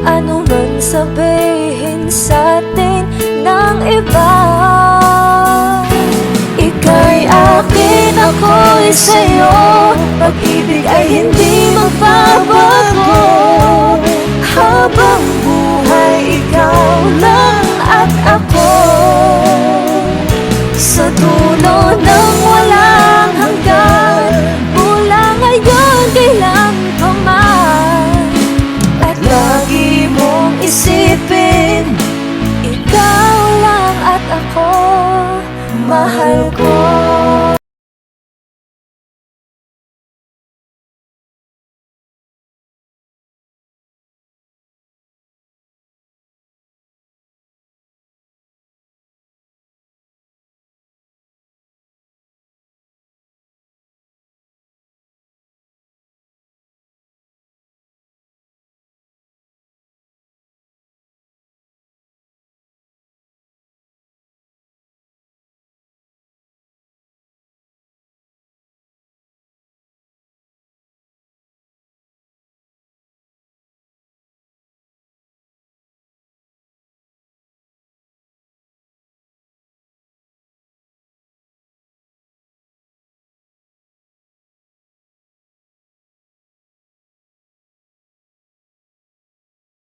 Ano man sabihin sa'tin ng iba, ika'y akin, ako'y sa'yo. Pag-ibig ay hindi magbabago. Habang buhay, ikaw lang at ako. Sa dulo ng walang hanggan, mula ngayon kailan pa man. At lagi mong isipin, ikaw lang at ako, mahal ko.